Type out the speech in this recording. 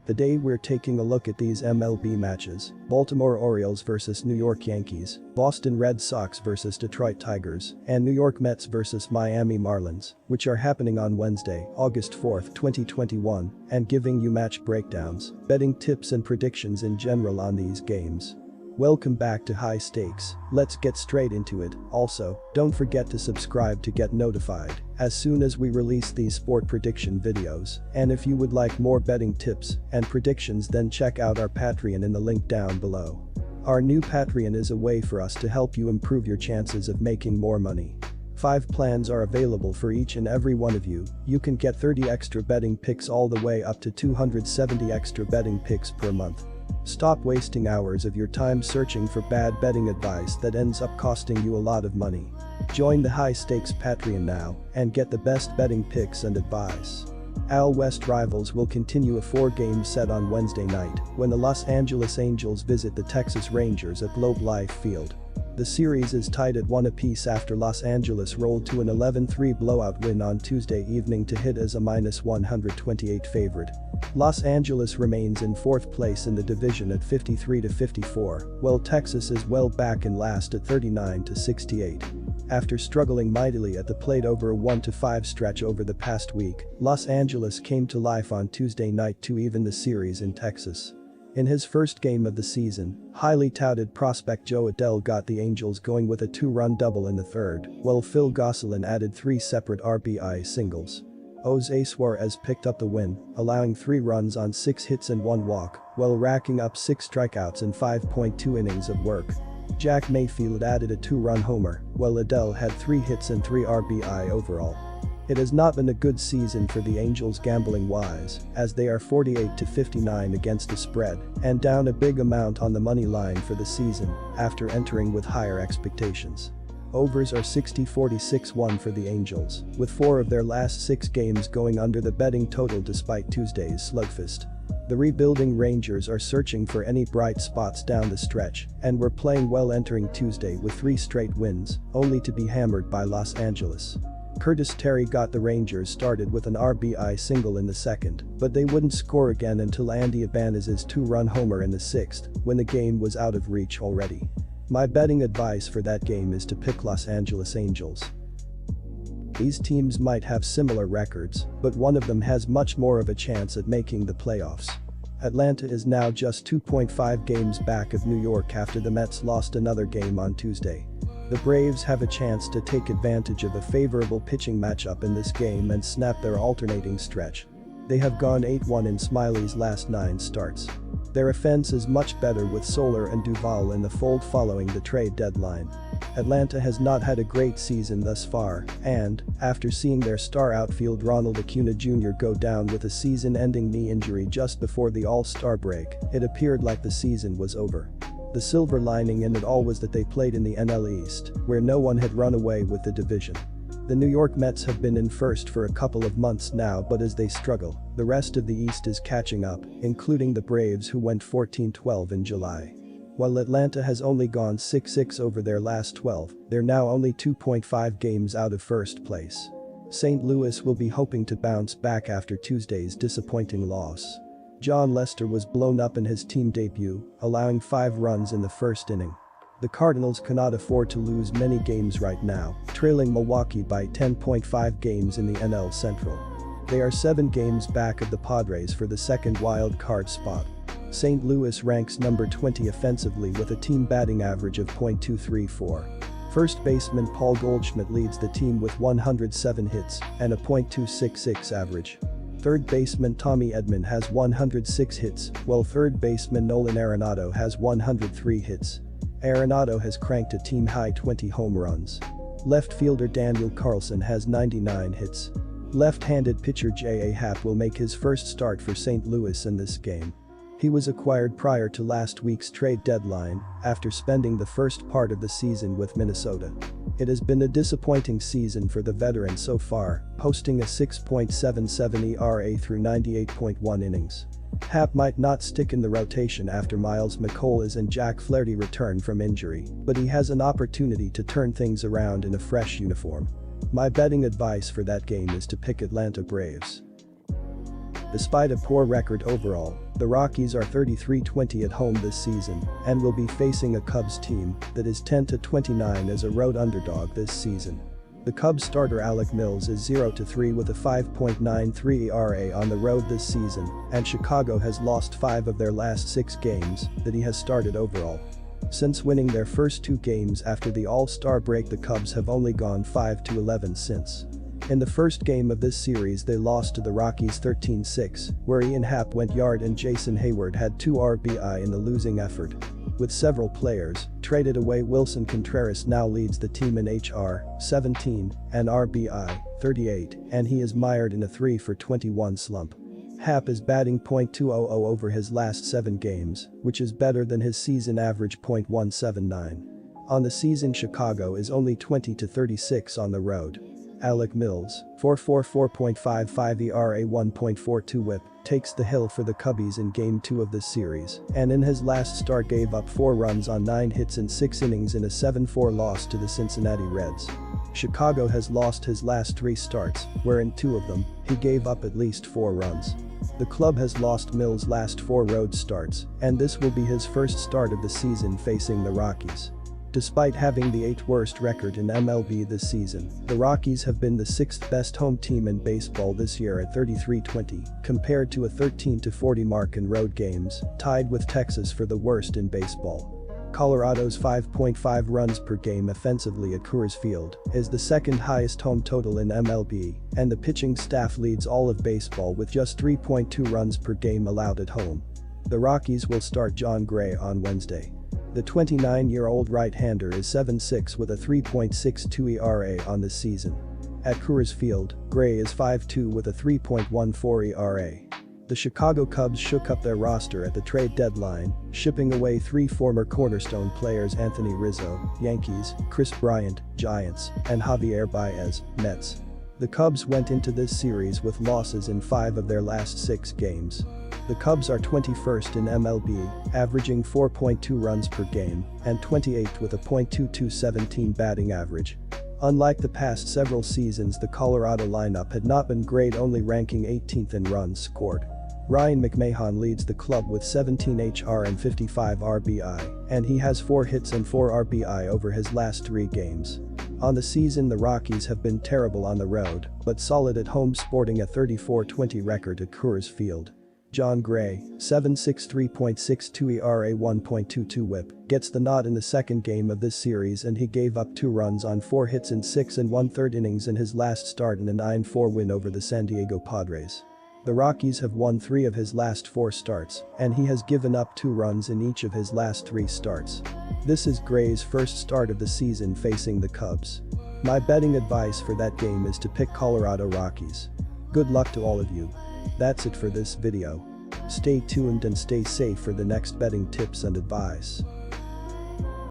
Today we're taking a look at these MLB matches: Baltimore Orioles vs New York Yankees, Boston Red Sox vs Detroit Tigers, and New York Mets vs Miami Marlins, which are happening on Wednesday, August 4, 2021, and giving you match breakdowns, betting tips and predictions in general on these games. Welcome back to High Stakes. Let's get straight into it. Also, don't forget to subscribe to get notified as soon as we release these sport prediction videos, and if you would like more betting tips and predictions, then check out our Patreon in the link down below. Our new Patreon is a way for us to help you improve your chances of making more money. 5 plans are available for each and every one of you. You can get 30 extra betting picks all the way up to 270 extra betting picks per month. Stop wasting hours of your time searching for bad betting advice that ends up costing you a lot of money. Join the High Stakes Patreon now and get the best betting picks and advice. AL West rivals will continue a 4-game set on Wednesday night when the Los Angeles Angels visit the Texas Rangers at Globe Life Field. The series is tied at 1 apiece after Los Angeles rolled to an 11-3 blowout win on Tuesday evening to hit as a -128 favorite. Los Angeles remains in 4th place in the division at 53-54, while Texas is well back in last at 39-68. After struggling mightily at the plate over a 1-5 stretch over the past week, Los Angeles came to life on Tuesday night to even the series in Texas. In his first game of the season, highly touted prospect Jo Adell got the Angels going with a 2-run double in the third, while Phil Gosselin added 3 separate RBI singles. Jose Suarez picked up the win, allowing 3 runs on 6 hits and 1 walk, while racking up 6 strikeouts in 5.2 innings of work. Jack Mayfield added a 2-run homer, while Adell had 3 hits and 3 RBI overall. It has not been a good season for the Angels gambling-wise, as they are 48-59 against the spread and down a big amount on the money line for the season after entering with higher expectations. Overs are 60-46-1 for the Angels, with 4 of their last 6 games going under the betting total despite Tuesday's slugfest. The rebuilding Rangers are searching for any bright spots down the stretch and were playing well entering Tuesday with 3 straight wins, only to be hammered by Los Angeles. Curtis Terry got the Rangers started with an RBI single in the second, but they wouldn't score again until Andy Ibanez's 2-run homer in the 6th, when the game was out of reach already. My betting advice for that game is to pick Los Angeles Angels. These teams might have similar records, but one of them has much more of a chance at making the playoffs. Atlanta is now just 2.5 games back of New York after the Mets lost another game on Tuesday. The Braves have a chance to take advantage of a favorable pitching matchup in this game and snap their alternating stretch. They have gone 8-1 in Smiley's last 9 starts. Their offense is much better with Soler and Duvall in the fold following the trade deadline. Atlanta has not had a great season thus far, and, after seeing their star outfield Ronald Acuna Jr. go down with a season-ending knee injury just before the All-Star break, it appeared like the season was over. The silver lining in it all was that they played in the NL East, where no one had run away with the division. The New York Mets have been in first for a couple of months now, but as they struggle, the rest of the East is catching up, including the Braves, who went 14-12 in July. While Atlanta has only gone 6-6 over their last 12, they're now only 2.5 games out of first place. St. Louis will be hoping to bounce back after Tuesday's disappointing loss. John Lester was blown up in his team debut, allowing 5 runs in the first inning. The Cardinals cannot afford to lose many games right now, trailing Milwaukee by 10.5 games in the NL Central. They are 7 games back of the Padres for the second wild card spot. St. Louis ranks number 20 offensively with a team batting average of .234. First baseman Paul Goldschmidt leads the team with 107 hits and a .266 average. Third baseman Tommy Edman has 106 hits, while third baseman Nolan Arenado has 103 hits. Arenado has cranked a team-high 20 home runs. Left fielder Daniel Carlson has 99 hits. Left-handed pitcher J.A. Happ will make his first start for St. Louis in this game. He was acquired prior to last week's trade deadline after spending the first part of the season with Minnesota. It has been a disappointing season for the veteran so far, posting a 6.77 ERA through 98.1 innings. Happ might not stick in the rotation after Miles McCollum and Jack Flaherty return from injury, but he has an opportunity to turn things around in a fresh uniform. My betting advice for that game is to pick Atlanta Braves. Despite a poor record overall, the Rockies are 33-20 at home this season and will be facing a Cubs team that is 10-29 as a road underdog this season. The Cubs starter Alec Mills is 0-3 with a 5.93 ERA on the road this season, and Chicago has lost 5 of their last 6 games that he has started overall. Since winning their first 2 games after the All-Star break, the Cubs have only gone 5-11 since. In the first game of this series they lost to the Rockies 13-6, where Ian Happ went yard and Jason Hayward had 2 RBI in the losing effort. With several players traded away, Wilson Contreras now leads the team in HR, 17, and RBI, 38, and he is mired in a 3-for-21 slump. Happ is batting .200 over his last 7 games, which is better than his season average .179. On the season, Chicago is only 20-36 on the road. Alec Mills, 4.55 ERA, 1.42 WHIP, takes the hill for the Cubbies in Game 2 of this series, and in his last start gave up 4 runs on 9 hits in 6 innings in a 7-4 loss to the Cincinnati Reds. Chicago has lost his last 3 starts, where in 2 of them, he gave up at least 4 runs. The club has lost Mills' last 4 road starts, and this will be his first start of the season facing the Rockies. Despite having the 8th worst record in MLB this season, the Rockies have been the 6th best home team in baseball this year at 33-20, compared to a 13-40 mark in road games, tied with Texas for the worst in baseball. Colorado's 5.5 runs per game offensively at Coors Field is the 2nd highest home total in MLB, and the pitching staff leads all of baseball with just 3.2 runs per game allowed at home. The Rockies will start Jon Gray on Wednesday. The 29-year-old right-hander is 7-6 with a 3.62 ERA on the season. At Coors Field, Gray is 5-2 with a 3.14 ERA. The Chicago Cubs shook up their roster at the trade deadline, shipping away 3 former cornerstone players: Anthony Rizzo, Yankees, Chris Bryant, Giants, and Javier Baez, Mets. The Cubs went into this series with losses in 5 of their last 6 games. The Cubs are 21st in MLB, averaging 4.2 runs per game, and 28th with a .2217 batting average. Unlike the past several seasons, the Colorado lineup had not been great, only ranking 18th in runs scored. Ryan McMahon leads the club with 17 HR and 55 RBI, and he has 4 hits and 4 RBI over his last 3 games. On the season, the Rockies have been terrible on the road, but solid at home, sporting a 34-20 record at Coors Field. Jon Gray, 7.6, 3.62 ERA, 1.22 WHIP, gets the nod in the second game of this series, and he gave up 2 runs on 4 hits in 6 1/3 innings in his last start in a 9-4 win over the San Diego Padres. The Rockies have won 3 of his last 4 starts, and he has given up 2 runs in each of his last 3 starts. This is Gray's first start of the season facing the Cubs. My betting advice for that game is to pick Colorado Rockies. Good luck to all of you. That's it for this video. Stay tuned and stay safe for the next betting tips and advice.